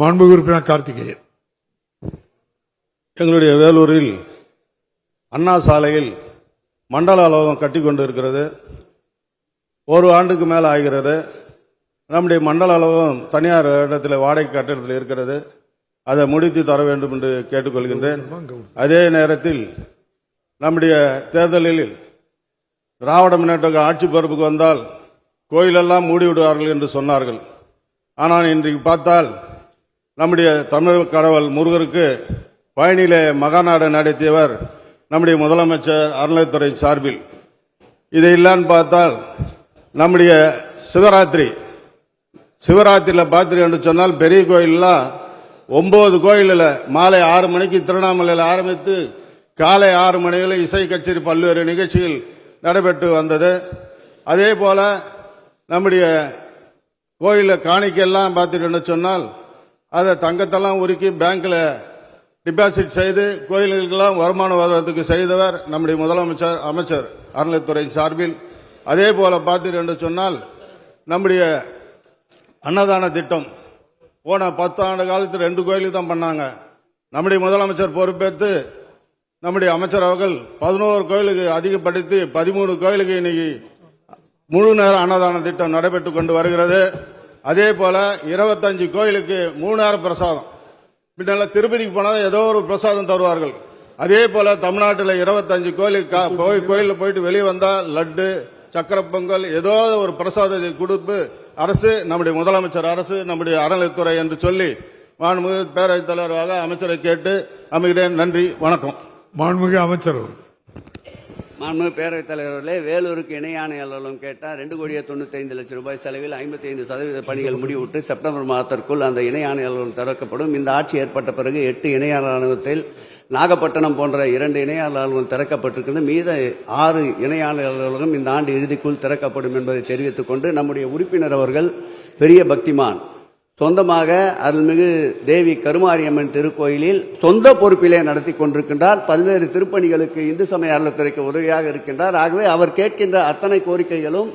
மாண்புமிகு உறுப்பினர் கார்த்திகேயன். எங்களுடைய வேலூரில் அண்ணா சாலையில் மண்டல அலுவலகம் கட்டி கொண்டு இருக்கிறது. ஒரு ஆண்டுக்கு மேலே ஆகிறது. நம்முடைய மண்டல அலுவலகம் தனியார் இடத்தில் வாடகை கட்டிடத்தில் இருக்கிறது. அதை முடித்து தர வேண்டும் என்று கேட்டுக்கொள்கின்றேன். அதே நேரத்தில் நம்முடைய தேர்தலில் திராவிட முன்னேற்ற ஆட்சி பொறுப்புக்கு வந்தால் கோயிலெல்லாம் மூடிவிடுவார்கள் என்று சொன்னார்கள். ஆனால் இன்றைக்கு பார்த்தால் நம்முடைய தமிழ் கடவுள் முருகருக்கு பழனியிலே மகாநாடு நடத்தியவர் நம்முடைய முதலமைச்சர் அறநிலையத்துறை சார்பில். இதை இல்லைன்னு பார்த்தால் நம்முடைய சிவராத்திரியில் பார்த்து என்று சொன்னால் பெரிய கோயிலெலாம் 9 கோயிலில் மாலை 6 மணிக்கு திருவண்ணாமலையில் ஆரம்பித்து காலை 6 மணியில் இசை கச்சேரி பல்வேறு நிகழ்ச்சிகள் நடைபெற்று வந்தது. அதே போல நம்முடைய கோயிலில் காணிக்கையெல்லாம் பார்த்துட்டு சொன்னால் அதை தங்கத்தெல்லாம் உருக்கி பேங்க்கில் டிபாசிட் செய்து கோயில்களுக்கெல்லாம் வருமானம் வருவதற்கு செய்தவர் நம்முடைய முதலமைச்சர் அமைச்சர் அறநிலையத்துறை சார்பில். அதே போல பார்த்துட்டு சொன்னால் நம்முடைய அன்னதான திட்டம் போன 10 ஆண்டு காலத்தில் 2 கோயிலுக்கு தான் பண்ணாங்க. நம்முடைய முதலமைச்சர் பொறுப்பேற்று நம்முடைய அமைச்சர் அவர்கள் 11 கோயிலுக்கு அதிகப்படுத்தி 13 கோயிலுக்கு இன்னைக்கு முழு நேர அன்னதான திட்டம் நடைபெற்று கொண்டு வருகிறது. அதே போல 25 கோயிலுக்கு 3 நேர பிரசாதம். பின்னால திருப்பதிக்கு போனால் ஏதோ ஒரு பிரசாதம் தருவார்கள். அதே போல தமிழ்நாட்டில் 25 கோயிலுக்கு போயிட்டு வெளியே வந்தால் லட்டு சக்கர பொங்கல் ஏதோ ஒரு பிரசாதத்தை கொடுத்து அரசு நம்முடைய முதலமைச்சர் அரசு நம்முடைய அறநிலையத்துறை என்று சொல்லி மாண்புமிகு பேரவைத் தலைவராக அமைச்சரை கேட்டு அமைகிறேன். நன்றி, வணக்கம். மாண்புமிகு அமைச்சர். மாண்புமிகு பேரவைத் தலைவர்களே, வேலூருக்கு இணையான அலுவலகம் கேட்டால் 2,95,00,000 ரூபாய் செலவில் 55% பணிகள் முடிவுற்று செப்டம்பர் மாதத்திற்குள் அந்த இணையான அலுவலகம் திறக்கப்படும். இந்த ஆட்சி ஏற்பட்ட பிறகு 8 இணையான அலுவலகத்தில் நாகப்பட்டினம் போன்ற 2 இணையான அலுவலகம் திறக்கப்பட்டிருக்கிறது. மீத 6 இணையான அலுவலகம் இந்த ஆண்டு இறுதிக்குள் திறக்கப்படும் என்பதை தெரிவித்துக் கொண்டு நம்முடைய உறுப்பினர் அவர்கள் பெரிய பக்திமான் சொந்தமாக அருள்மிகு தேவி கருமாரியம்மன் திருக்கோயிலில் சொந்த பொறுப்பிலே நடத்தி கொண்டிருக்கின்றார். பல்வேறு திருப்பணிகளுக்கு இந்து சமய அறநிலையத்துறைக்கு உதவியாக இருக்கின்றார். ஆகவே அவர் கேட்கின்ற அத்தனை கோரிக்கைகளும்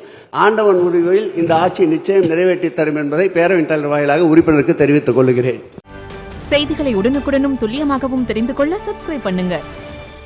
ஆண்டவன் உரிமையில் இந்த ஆட்சி நிச்சயம் நிறைவேற்றி தரும் என்பதை பேரவைத் தலைவர் வாயிலாக உறுப்பினருக்கு தெரிவித்துக் கொள்கிறேன். செய்திகளை உடனுக்குடனும் துல்லியமாகவும் தெரிந்து கொள்ள சப்ஸ்கிரைப் பண்ணுங்க.